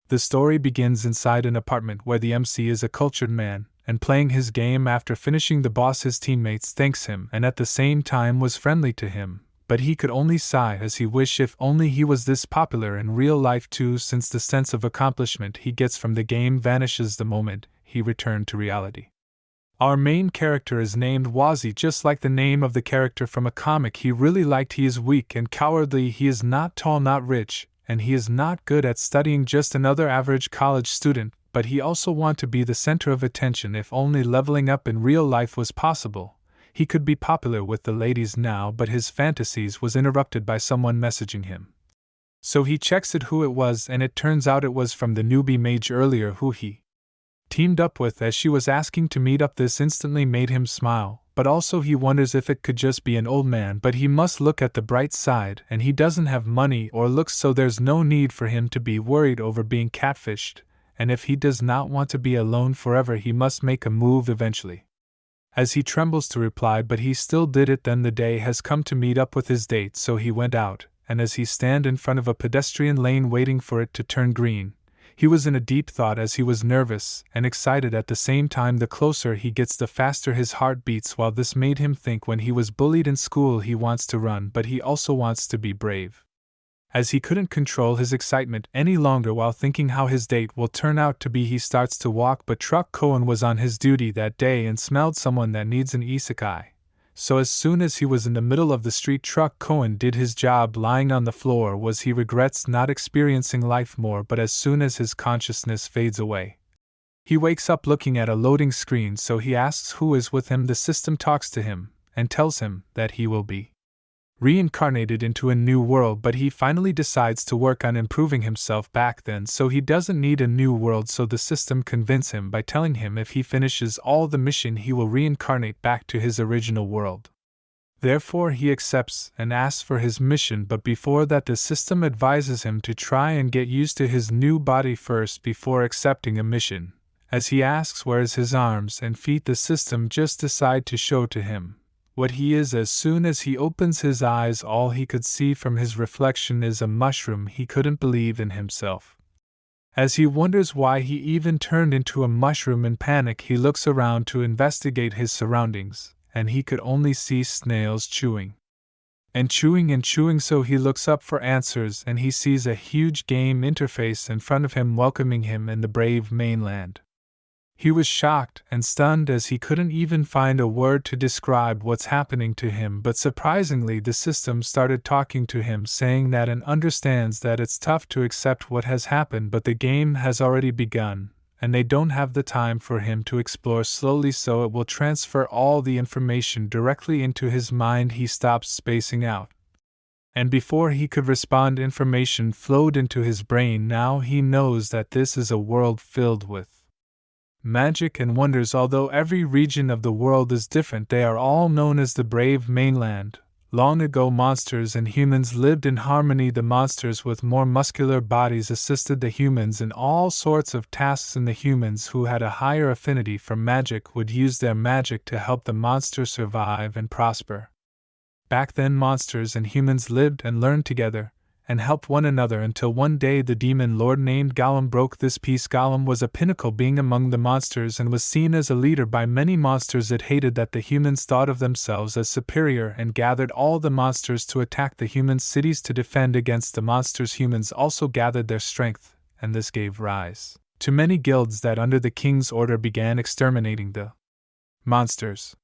The story begins inside an apartment where the MC is a cultured man, and playing his game after finishing the boss his teammates thanks him and at the same time was friendly to him, but he could only sigh as he wished if only he was this popular in real life too, since the sense of accomplishment he gets from the game vanishes the moment he returned to reality. Our main character is named Wazi, just like the name of the character from a comic he really liked. He is weak and cowardly, he is not tall, not rich, and he is not good at studying, just another average college student, but he also wants to be the center of attention. If only leveling up in real life was possible, he could be popular with the ladies now, but his fantasies was interrupted by someone messaging him. So he checks it who it was, and it turns out it was from the newbie mage earlier who he teamed up with as she was asking to meet up. This instantly made him smile, but also he wonders if it could just be an old man, but he must look at the bright side, and he doesn't have money or looks, so there's no need for him to be worried over being catfished, and if he does not want to be alone forever he must make a move eventually. As he trembles to reply, but he still did it. Then the day has come to meet up with his date, so he went out, and as he stand in front of a pedestrian lane waiting for it to turn green, he was in a deep thought as he was nervous and excited at the same time. The closer he gets, the faster his heart beats. While this made him think when he was bullied in school he wants to run, but he also wants to be brave. As he couldn't control his excitement any longer while thinking how his date will turn out to be, he starts to walk, but Truck Cohen was on his duty that day and smelled someone that needs an isekai. So as soon as he was in the middle of the street, Truck Cohen did his job. Lying on the floor was he regrets not experiencing life more, but as soon as his consciousness fades away, he wakes up looking at a loading screen, so he asks who is with him. The system talks to him and tells him that he will be reincarnated into a new world, but he finally decides to work on improving himself back then, so he doesn't need a new world. So the system convinces him by telling him if he finishes all the mission he will reincarnate back to his original world. Therefore he accepts and asks for his mission, but before that the system advises him to try and get used to his new body first before accepting a mission. As he asks where is his arms and feet, the system just decide to show to him what he is. As soon as he opens his eyes, all he could see from his reflection is a mushroom. He couldn't believe in himself. As he wonders why he even turned into a mushroom, in panic he looks around to investigate his surroundings, and he could only see snails chewing and chewing and chewing. So he looks up for answers, and he sees a huge game interface in front of him welcoming him in the brave mainland. He was shocked and stunned as he couldn't even find a word to describe what's happening to him, but surprisingly the system started talking to him, saying that and understands that it's tough to accept what has happened, but the game has already begun, and they don't have the time for him to explore slowly, so it will transfer all the information directly into his mind. He stops spacing out, and before he could respond, information flowed into his brain. Now he knows that this is a world filled with magic and wonders. Although every region of the world is different, they are all known as the brave mainland. Long ago monsters and humans lived in harmony. The monsters with more muscular bodies assisted the humans in all sorts of tasks, and the humans who had a higher affinity for magic would use their magic to help the monsters survive and prosper. Back then monsters and humans lived and learned together, and helped one another until one day the demon lord named Gollum broke this peace. Gollum was a pinnacle being among the monsters and was seen as a leader by many monsters. It hated that the humans thought of themselves as superior and gathered all the monsters to attack the human cities to defend against the monsters. Humans also gathered their strength, and this gave rise to many guilds that under the king's order began exterminating the monsters.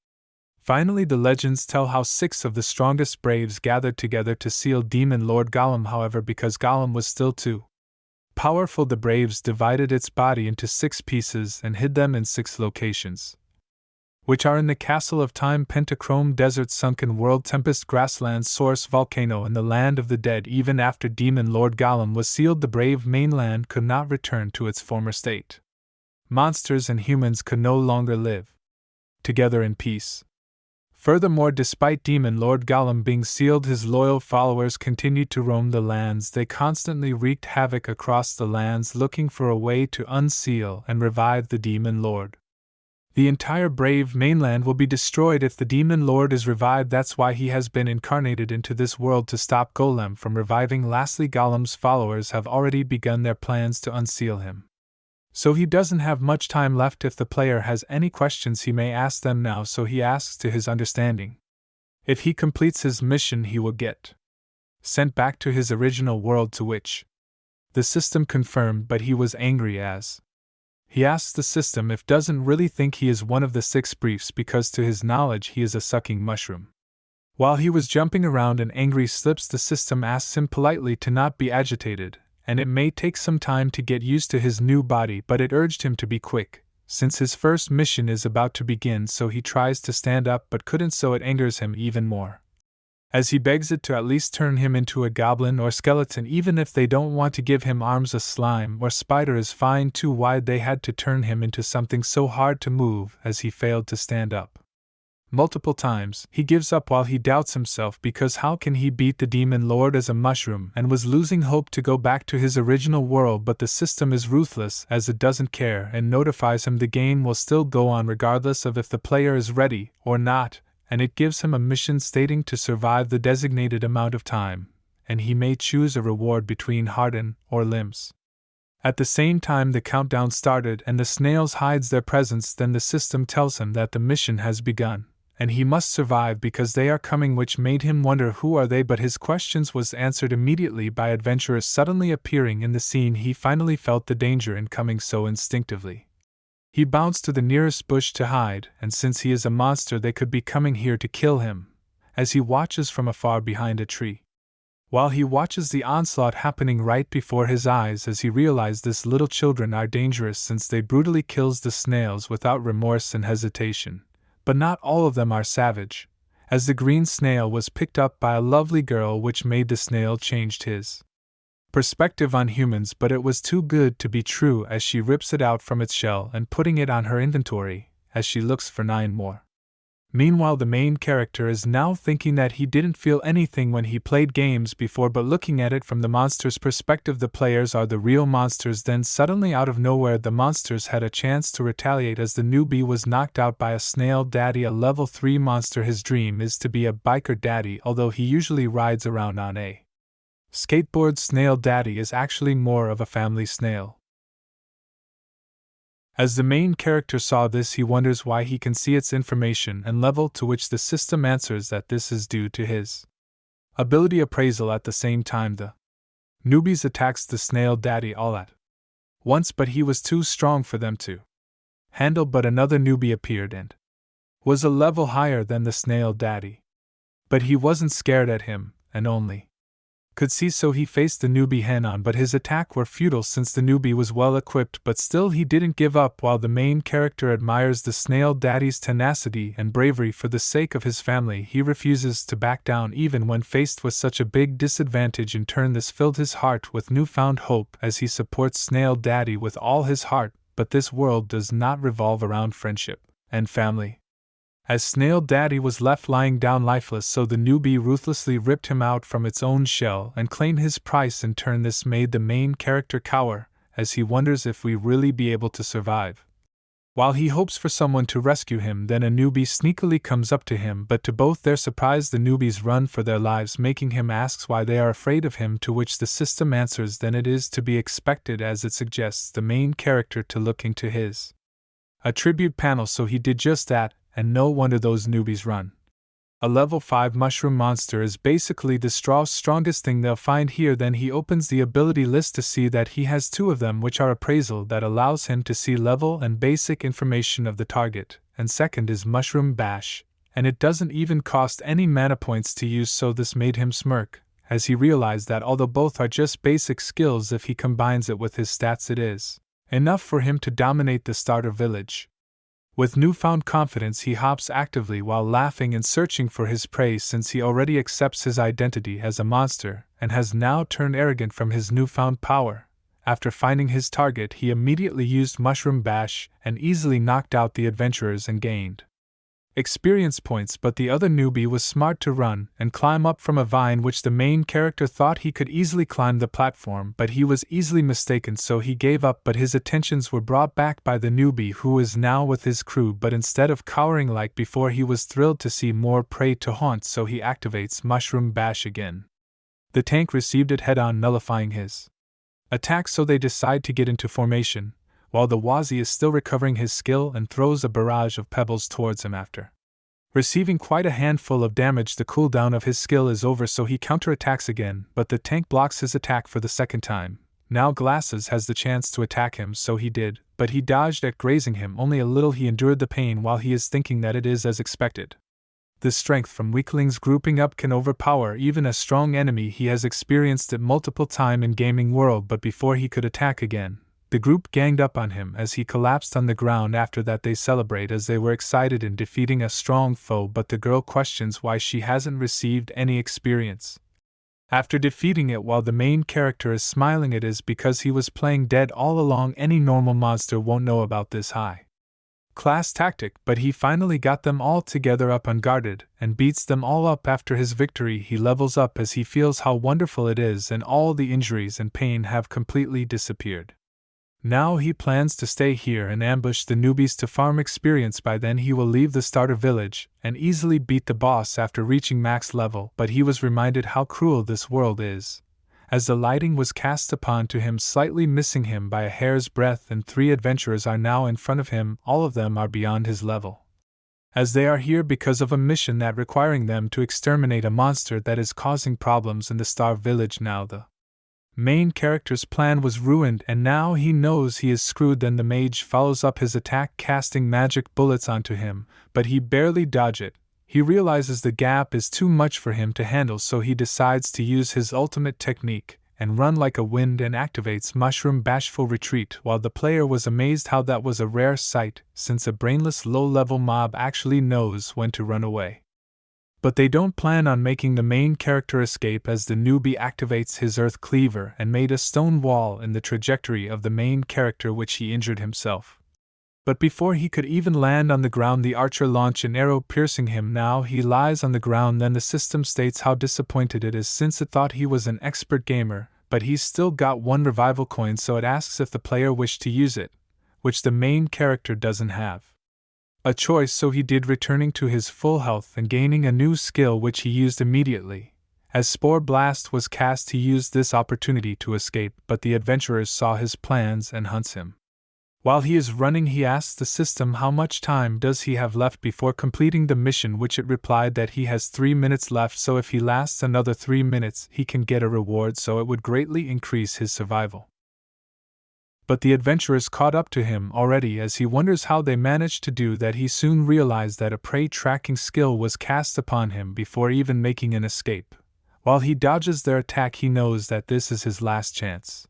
Finally, the legends tell how 6 of the strongest braves gathered together to seal Demon Lord Gollum. However, because Gollum was still too powerful, the braves divided its body into 6 pieces and hid them in 6 locations, which are in the Castle of Time, Pentachrome Desert, Sunken World, Tempest Grassland, Source Volcano, and the Land of the Dead. Even after Demon Lord Gollum was sealed, the brave mainland could not return to its former state. Monsters and humans could no longer live together in peace. Furthermore, despite Demon Lord Gollum being sealed, his loyal followers continued to roam the lands. They constantly wreaked havoc across the lands, looking for a way to unseal and revive the Demon Lord. The entire brave mainland will be destroyed if the demon lord is revived. That's why he has been incarnated into this world, to stop Golem from reviving. Lastly, Golem's followers have already begun their plans to unseal him. So he doesn't have much time left. If the player has any questions, he may ask them now, so he asks to his understanding. If he completes his mission, he will get sent back to his original world, to which the system confirmed, but he was angry as he asks the system if doesn't really think he is one of the 6 briefs, because to his knowledge he is a sucking mushroom. While he was jumping around and angry slips, the system asks him politely to not be agitated, and it may take some time to get used to his new body, but it urged him to be quick, since his first mission is about to begin. So he tries to stand up but couldn't, so it angers him even more, as he begs it to at least turn him into a goblin or skeleton. Even if they don't want to give him arms, a slime or spider is fine too. Why they had to turn him into something so hard to move, as he failed to stand up multiple times. He gives up while he doubts himself, because how can he beat the demon lord as a mushroom, and was losing hope to go back to his original world. But the system is ruthless, as it doesn't care and notifies him the game will still go on regardless of if the player is ready or not, and it gives him a mission stating to survive the designated amount of time, and he may choose a reward between harden or limbs. At the same time, the countdown started and the snails hides their presence. Then the system tells him that the mission has begun, and he must survive because they are coming, which made him wonder who are they. But his questions was answered immediately by adventurers suddenly appearing in the scene. He finally felt the danger in coming, so instinctively he bounced to the nearest bush to hide, and since he is a monster they could be coming here to kill him, as he watches from afar behind a tree. While he watches the onslaught happening right before his eyes, as he realizes this little children are dangerous, since they brutally kills the snails without remorse and hesitation. But not all of them are savage, as the green snail was picked up by a lovely girl, which made the snail changed his perspective on humans. But it was too good to be true, as she rips it out from its shell and putting it on her inventory, as she looks for 9 more. Meanwhile, the main character is now thinking that he didn't feel anything when he played games before, but looking at it from the monster's perspective, the players are the real monsters. Then suddenly out of nowhere the monsters had a chance to retaliate, as the newbie was knocked out by a snail daddy, a level 3 monster. His dream is to be a biker daddy, although he usually rides around on a skateboard. Snail daddy is actually more of a family snail. As the main character saw this, he wonders why he can see its information and level, to which the system answers that this is due to his ability appraisal. At the same time, the newbies attacks the snail daddy all at once, but he was too strong for them to handle. But another newbie appeared and was a level higher than the snail daddy. But he wasn't scared at him, and only could see, so he faced the newbie head on, but his attack were futile since the newbie was well equipped. But still he didn't give up. While the main character admires the snail daddy's tenacity and bravery for the sake of his family, he refuses to back down even when faced with such a big disadvantage. In turn, this filled his heart with newfound hope as he supports snail daddy with all his heart. But this world does not revolve around friendship and family, as snail daddy was left lying down lifeless, so the newbie ruthlessly ripped him out from its own shell and claimed his price. In turn, this made the main character cower, as he wonders if we really be able to survive. While he hopes for someone to rescue him, then a newbie sneakily comes up to him, but to both their surprise the newbies run for their lives, making him ask why they are afraid of him, to which the system answers then it is to be expected, as it suggests the main character to look into his attribute panel. So he did just that, and no wonder those newbies run. A level 5 mushroom monster is basically the strongest thing they'll find here. Then he opens the ability list to see that he has 2 of them, which are appraisal, that allows him to see level and basic information of the target, and second is mushroom bash, and it doesn't even cost any mana points to use. So this made him smirk, as he realized that although both are just basic skills, if he combines it with his stats it is enough for him to dominate the starter village. With newfound confidence he hops actively while laughing and searching for his prey, since he already accepts his identity as a monster and has now turned arrogant from his newfound power. After finding his target, he immediately used Mushroom Bash and easily knocked out the adventurers and gained experience points, but the other newbie was smart to run and climb up from a vine, which the main character thought he could easily climb the platform, but he was easily mistaken, so he gave up. But his attentions were brought back by the newbie, who is now with his crew, but instead of cowering like before, he was thrilled to see more prey to haunt, so he activates Mushroom Bash again. The tank received it head-on, nullifying his attack, so they decide to get into formation, while the Wazi is still recovering his skill and throws a barrage of pebbles towards him. After receiving quite a handful of damage, the cooldown of his skill is over, so he counterattacks again, but the tank blocks his attack for the second time. Now Glasses has the chance to attack him, so he did, but he dodged at grazing him only a little. He endured the pain while he is thinking that it is as expected. The strength from weaklings grouping up can overpower even a strong enemy. He has experienced it multiple times in gaming world, but before he could attack again, the group ganged up on him as he collapsed on the ground. After that they celebrate as they were excited in defeating a strong foe, but the girl questions why she hasn't received any experience. After defeating it, while the main character is smiling, it is because he was playing dead all along. Any normal monster won't know about this high class tactic, but he finally got them all together up unguarded and beats them all up. After his victory, he levels up as he feels how wonderful it is, and all the injuries and pain have completely disappeared. Now he plans to stay here and ambush the newbies to farm experience. By then he will leave the starter village and easily beat the boss after reaching max level, but he was reminded how cruel this world is, as the lighting was cast upon to him, slightly missing him by a hair's breadth, and 3 adventurers are now in front of him. All of them are beyond his level, as they are here because of a mission that requiring them to exterminate a monster that is causing problems in the Star Village. Now the main character's plan was ruined, and now he knows he is screwed. Then the mage follows up his attack, casting magic bullets onto him, but he barely dodges it. He realizes the gap is too much for him to handle, so he decides to use his ultimate technique and run like a wind and activates Mushroom Bashful Retreat. While the player was amazed how that was a rare sight, since a brainless low-level mob actually knows when to run away. But they don't plan on making the main character escape, as the newbie activates his Earth Cleaver and made a stone wall in the trajectory of the main character, which he injured himself. But before he could even land on the ground, the archer launched an arrow, piercing him. Now he lies on the ground. Then the system states how disappointed it is, since it thought he was an expert gamer, but he's still got 1 revival coin, so it asks if the player wished to use it, which the main character doesn't have a choice, so he did, returning to his full health and gaining a new skill which he used immediately. As Spore Blast was cast, he used this opportunity to escape, but the adventurers saw his plans and hunts him. While he is running, he asks the system how much time does he have left before completing the mission, which it replied that he has 3 minutes left, so if he lasts another 3 minutes he can get a reward, so it would greatly increase his survival. But the adventurers caught up to him already, as he wonders how they managed to do that. He soon realized that a prey tracking skill was cast upon him before even making an escape. While he dodges their attack, he knows that this is his last chance.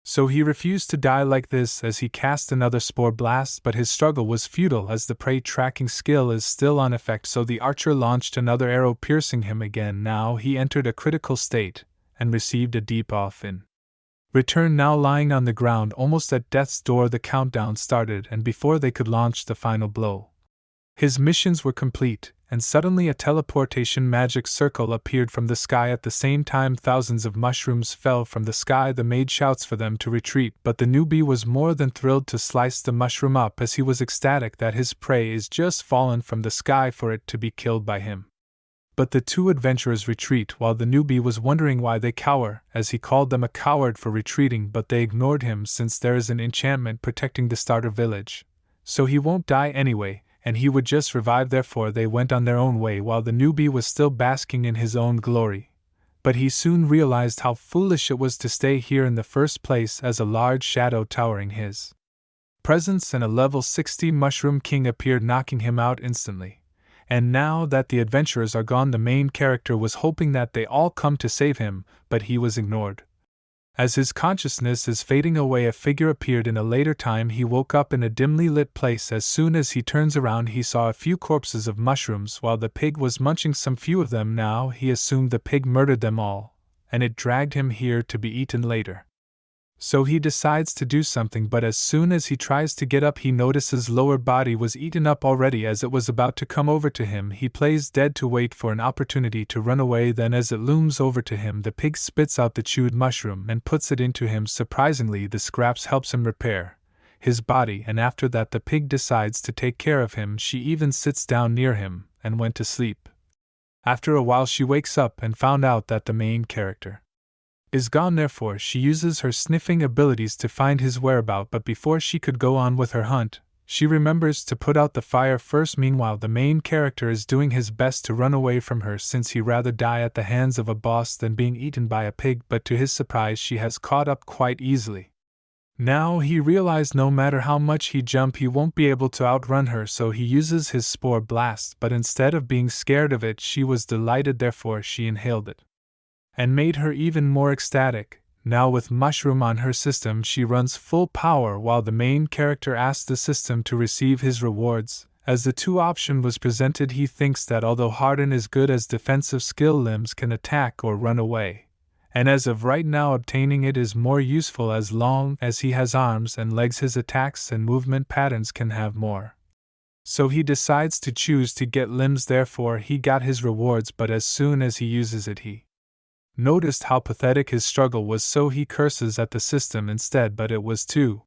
So he refused to die like this as he cast another Spore Blast, but his struggle was futile as the prey tracking skill is still on effect, so the archer launched another arrow, piercing him again. Now he entered a critical state and received a debuff in return. Now lying on the ground almost at death's door, the countdown started, and before they could launch the final blow, his missions were complete, and suddenly a teleportation magic circle appeared from the sky. At the same time, thousands of mushrooms fell from the sky. The mage shouts for them to retreat, but the newbie was more than thrilled to slice the mushroom up, as he was ecstatic that his prey is just fallen from the sky for it to be killed by him. But the 2 adventurers retreat, while the newbie was wondering why they cower, as he called them a coward for retreating, but they ignored him since there is an enchantment protecting the starter village, so he won't die anyway, and he would just revive. Therefore they went on their own way while the newbie was still basking in his own glory. But he soon realized how foolish it was to stay here in the first place, as a large shadow towering his presence and a level 60 Mushroom King appeared, knocking him out instantly. And now that the adventurers are gone, the main character was hoping that they all come to save him, but he was ignored. As his consciousness is fading away, a figure appeared. In a later time he woke up in a dimly lit place. As soon as he turns around, he saw a few corpses of mushrooms while the pig was munching some few of them. Now he assumed the pig murdered them all, and it dragged him here to be eaten later. So he decides to do something, but as soon as he tries to get up he notices lower body was eaten up already. As it was about to come over to him, he plays dead to wait for an opportunity to run away. Then as it looms over to him, the pig spits out the chewed mushroom and puts it into him. Surprisingly, the scraps helps him repair his body, and after that the pig decides to take care of him. She even sits down near him and went to sleep. After a while she wakes up and found out that the main character is gone. Therefore she uses her sniffing abilities to find his whereabouts, but before she could go on with her hunt, she remembers to put out the fire first. Meanwhile, the main character is doing his best to run away from her, since he rather die at the hands of a boss than being eaten by a pig, but to his surprise she has caught up quite easily. Now he realized no matter how much he jump he won't be able to outrun her, so he uses his spore blast, but instead of being scared of it she was delighted. Therefore she inhaled it and made her even more ecstatic. Now with mushroom on her system she runs full power, while the main character asks the system to receive his rewards. As the two option was presented, he thinks that although Harden is good as defensive skill, limbs can attack or run away, and as of right now obtaining it is more useful. As long as he has arms and legs, his attacks and movement patterns can have more. So he decides to choose to get limbs. Therefore he got his rewards, but as soon as he uses it he noticed how pathetic his struggle was, so he curses at the system instead, but it was too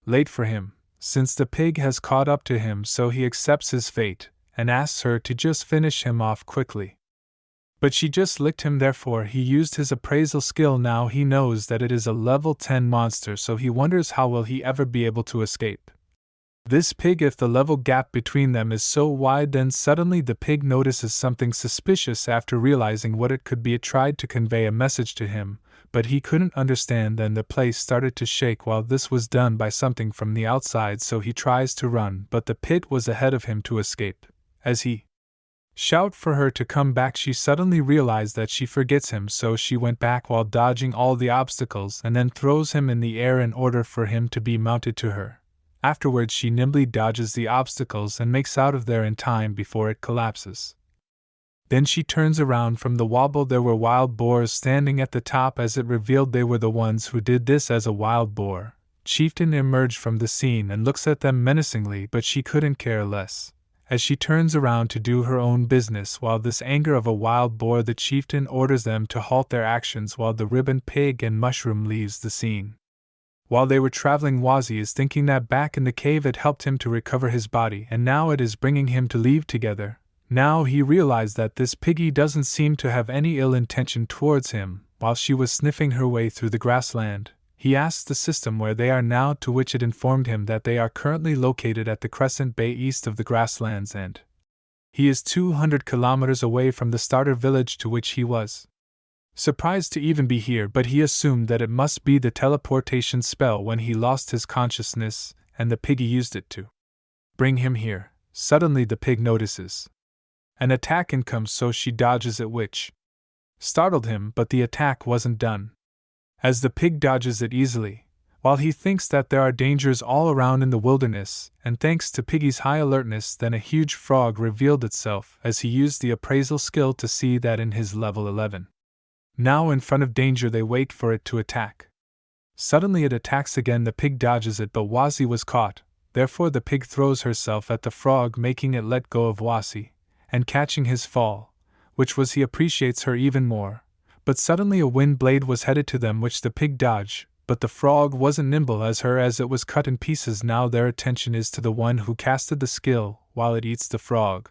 late for him, since the pig has caught up to him. So he accepts his fate and asks her to just finish him off quickly. But she just licked him. Therefore he used his appraisal skill. Now he knows that it is a level 10 monster, so he wonders how will he ever be able to escape this pig if the level gap between them is so wide. Then suddenly the pig notices something suspicious. After realizing what it could be, it tried to convey a message to him, but he couldn't understand. Then the place started to shake. While this was done by something from the outside, so he tries to run, but the pit was ahead of him to escape. As he shout for her to come back, she suddenly realized that she forgets him, so she went back while dodging all the obstacles and then throws him in the air in order for him to be mounted to her. Afterwards she nimbly dodges the obstacles and makes out of there in time before it collapses. Then she turns around from the wobble. There were wild boars standing at the top. As it revealed they were the ones who did this. As a wild boar chieftain emerged from the scene and looks at them menacingly, but she couldn't care less. As she turns around to do her own business, while this anger of a wild boar, the chieftain orders them to halt their actions while the ribbon pig and mushroom leaves the scene. While they were traveling, Wazi is thinking that back in the cave it helped him to recover his body, and now it is bringing him to leave together. Now he realized that this piggy doesn't seem to have any ill intention towards him. While she was sniffing her way through the grassland, he asked the system where they are now, to which it informed him that they are currently located at the Crescent Bay east of the grasslands, and he is 200 kilometers away from the starter village to which he was surprised to even be here, but he assumed that it must be the teleportation spell when he lost his consciousness, and the piggy used it to bring him here. Suddenly the pig notices an attack income, so she dodges it, which startled him, but the attack wasn't done. As the pig dodges it easily, while he thinks that there are dangers all around in the wilderness, and thanks to Piggy's high alertness, then a huge frog revealed itself as he used the appraisal skill to see that in his level 11. Now in front of danger, they wait for it to attack. Suddenly it attacks again. The pig dodges it, but Wazi was caught. Therefore the pig throws herself at the frog, making it let go of Wazi and catching his fall, which was he appreciates her even more. But suddenly a wind blade was headed to them, which the pig dodged, but the frog wasn't nimble as her, as it was cut in pieces. Now their attention is to the one who casted the skill, while it eats the frog.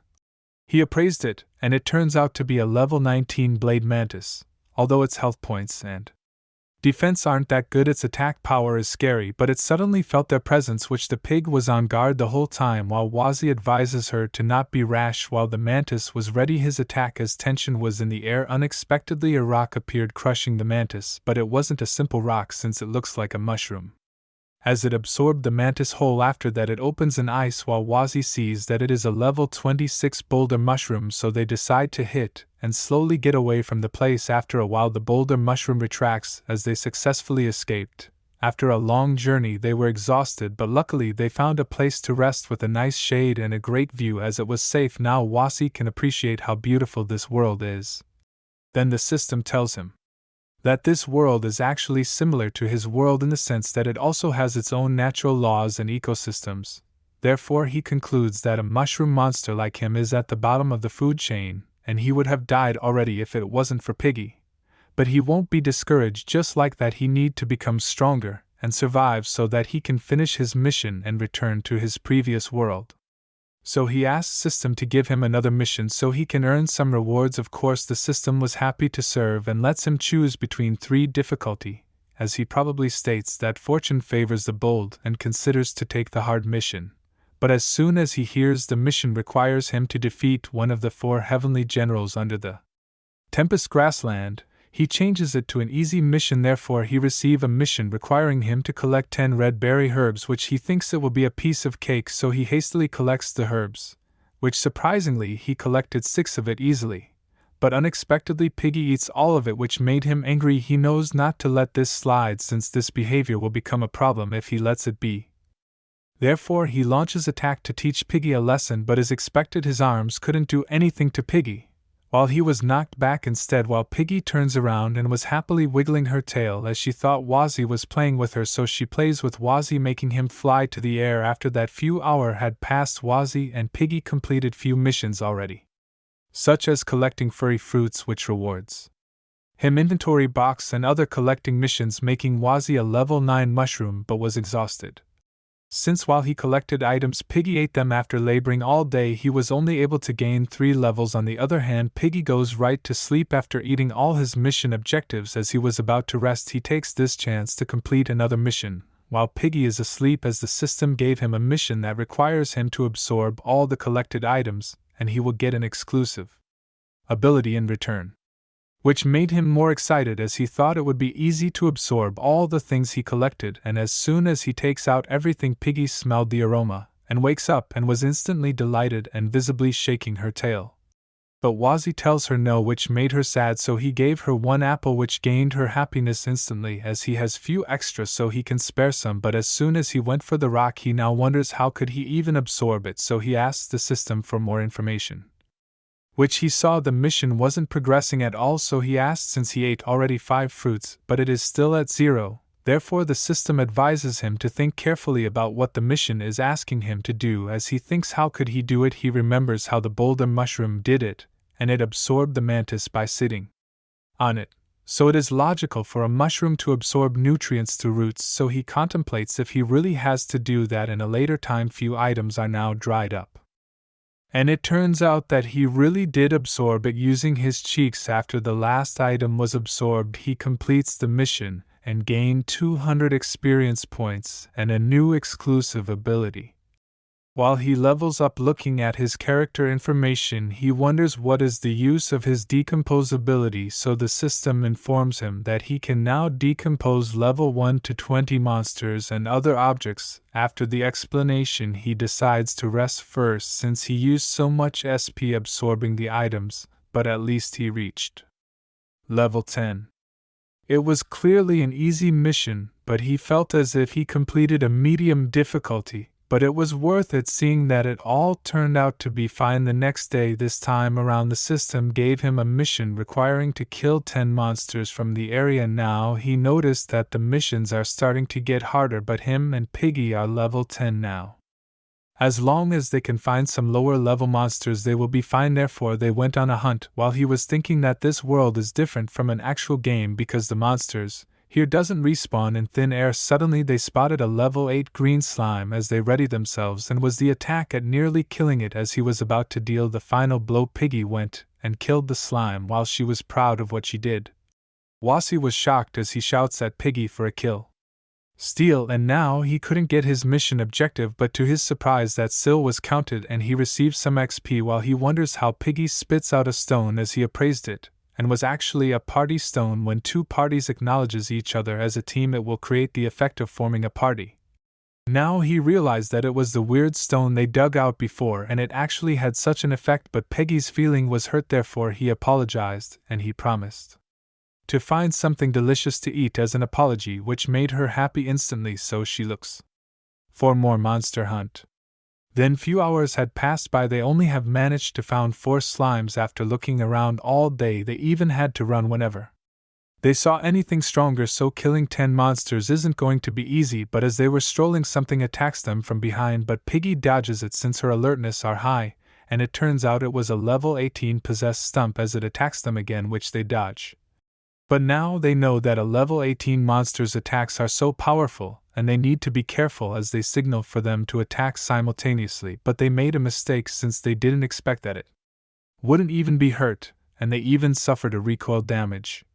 He appraised it, and it turns out to be a level 19 blade mantis. Although its health points and defense aren't that good, its attack power is scary, but it suddenly felt their presence, which the pig was on guard the whole time. While Wazi advises her to not be rash, while the mantis was ready his attack. As tension was in the air, unexpectedly a rock appeared, crushing the mantis, but it wasn't a simple rock since it looks like a mushroom. As it absorbed the mantis whole, after that it opens in ice, while Wazi sees that it is a level 26 boulder mushroom, so they decide to hit and slowly get away from the place. After a while the boulder mushroom retracts as they successfully escaped. After a long journey they were exhausted, but luckily they found a place to rest with a nice shade and a great view. As it was safe now, Wazi can appreciate how beautiful this world is. Then the system tells him That this world is actually similar to his world in the sense that it also has its own natural laws and ecosystems. Therefore, he concludes that a mushroom monster like him is at the bottom of the food chain, and he would have died already if it wasn't for Piggy. But he won't be discouraged, just like that he need to become stronger and survive so that he can finish his mission and return to his previous world. So he asks System to give him another mission so he can earn some rewards. Of course, the System was happy to serve and lets him choose between 3 difficulty, as he probably states that fortune favors the bold and considers to take the hard mission. But as soon as he hears the mission requires him to defeat one of the 4 heavenly generals under the Tempest Grassland, he changes it to an easy mission. Therefore, he receives a mission requiring him to collect 10 red berry herbs, which he thinks it will be a piece of cake, so he hastily collects the herbs, which surprisingly he collected 6 of it easily. But unexpectedly Piggy eats all of it, which made him angry. He knows not to let this slide since this behavior will become a problem if he lets it be. Therefore he launches attack to teach Piggy a lesson, but as expected his arms couldn't do anything to Piggy, while he was knocked back instead. While Piggy turns around and was happily wiggling her tail as she thought Wazzy was playing with her, so she plays with Wazzy, making him fly to the air. After that few hours had passed, Wazzy and Piggy completed few missions already, such as collecting furry fruits, which rewards him inventory box and other collecting missions, making Wazzy a level 9 mushroom, but was exhausted. Since while he collected items Piggy ate them after laboring all day, he was only able to gain 3 levels. On the other hand, Piggy goes right to sleep after eating all his mission objectives. As he was about to rest, he takes this chance to complete another mission, while Piggy is asleep, as the System gave him a mission that requires him to absorb all the collected items, and he will get an exclusive ability in return, which made him more excited as he thought it would be easy to absorb all the things he collected. And as soon as he takes out everything, Piggy smelled the aroma and wakes up and was instantly delighted and visibly shaking her tail. But Wazzy tells her no, which made her sad, so he gave her 1 apple, which gained her happiness instantly, as he has few extras so he can spare some. But as soon as he went for the rock, he now wonders how could he even absorb it, so he asks the System for more information, which he saw the mission wasn't progressing at all, so he asked since he ate already 5 fruits, but it is still at 0. Therefore the System advises him to think carefully about what the mission is asking him to do. As he thinks how could he do it, he remembers how the boulder mushroom did it, and it absorbed the mantis by sitting on it. So it is logical for a mushroom to absorb nutrients through roots, so he contemplates if he really has to do that. In a later time, few items are now dried up, and it turns out that he really did absorb it using his cheeks. After the last item was absorbed, he completes the mission and gained 200 experience points and a new exclusive ability. While he levels up, looking at his character information, he wonders what is the use of his decompose ability, so the System informs him that he can now decompose level 1 to 20 monsters and other objects. After the explanation, he decides to rest first since he used so much SP absorbing the items, but at least he reached level 10. It was clearly an easy mission, but he felt as if he completed a medium difficulty. But it was worth it, seeing that it all turned out to be fine. The next day, this time around, the System gave him a mission requiring to kill 10 monsters from the area. Now he noticed that the missions are starting to get harder, but him and Piggy are level 10 now. As long as they can find some lower level monsters, they will be fine. Therefore they went on a hunt, while he was thinking that this world is different from an actual game because the monsters here doesn't respawn in thin air. Suddenly they spotted a level 8 green slime as they readied themselves, and was the attack at nearly killing it. As he was about to deal the final blow, Piggy went and killed the slime. While she was proud of what she did, Wazzy was shocked as he shouts at Piggy for a kill steal, and now he couldn't get his mission objective, but to his surprise that still was counted and he received some XP. While he wonders how Piggy spits out a stone as he appraised it, and was actually a party stone. When 2 parties acknowledges each other as a team, it will create the effect of forming a party. Now he realized that it was the weird stone they dug out before, and it actually had such an effect, but Peggy's feeling was hurt. Therefore he apologized, and he promised to find something delicious to eat as an apology, which made her happy instantly, so she looks for more monster hunt. Then few hours had passed by. They only have managed to found 4 slimes after looking around all day. They even had to run whenever They saw anything stronger, so killing 10 monsters isn't going to be easy, but as they were strolling, something attacks them from behind, but Piggy dodges it since her alertness are high, and it turns out it was a level 18 possessed stump as it attacks them again, which they dodge. But now they know that a level 18 monster's attacks are so powerful, and they need to be careful as they signal for them to attack simultaneously, but they made a mistake since they didn't expect that it wouldn't even be hurt, and they even suffered a recoil damage.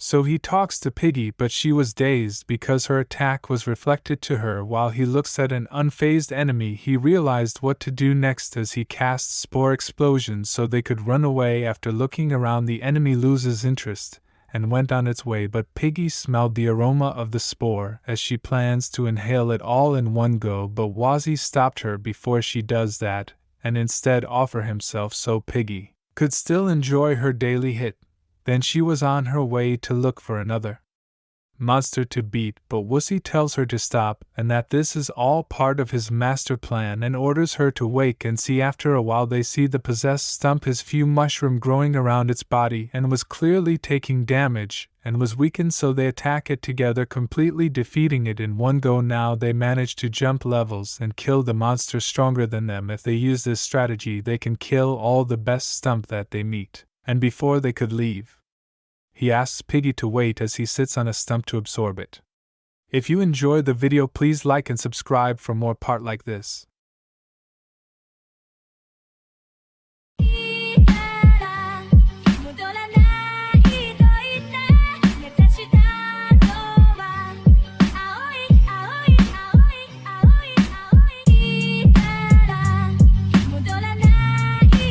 So he talks to Piggy, but she was dazed because her attack was reflected to her. While he looks at an unfazed enemy, he realized what to do next as he casts spore explosions so they could run away. After looking around, the enemy loses interest and went on its way, but Piggy smelled the aroma of the spore as she plans to inhale it all in one go, but Wazzy stopped her before she does that and instead offer himself so Piggy could still enjoy her daily hit. Then she was on her way to look for another monster to beat, but Wussy tells her to stop and that this is all part of his master plan and orders her to wait and see. After a while they see the possessed stump, his few mushroom growing around its body, and was clearly taking damage and was weakened, so they attack it together, completely defeating it in one go. Now they manage to jump levels and kill the monster stronger than them. If they use this strategy, they can kill all the best stump that they meet. And before they could leave, he asks Piggy to wait as he sits on a stump to absorb it. If you enjoyed the video, please like and subscribe for more part like this.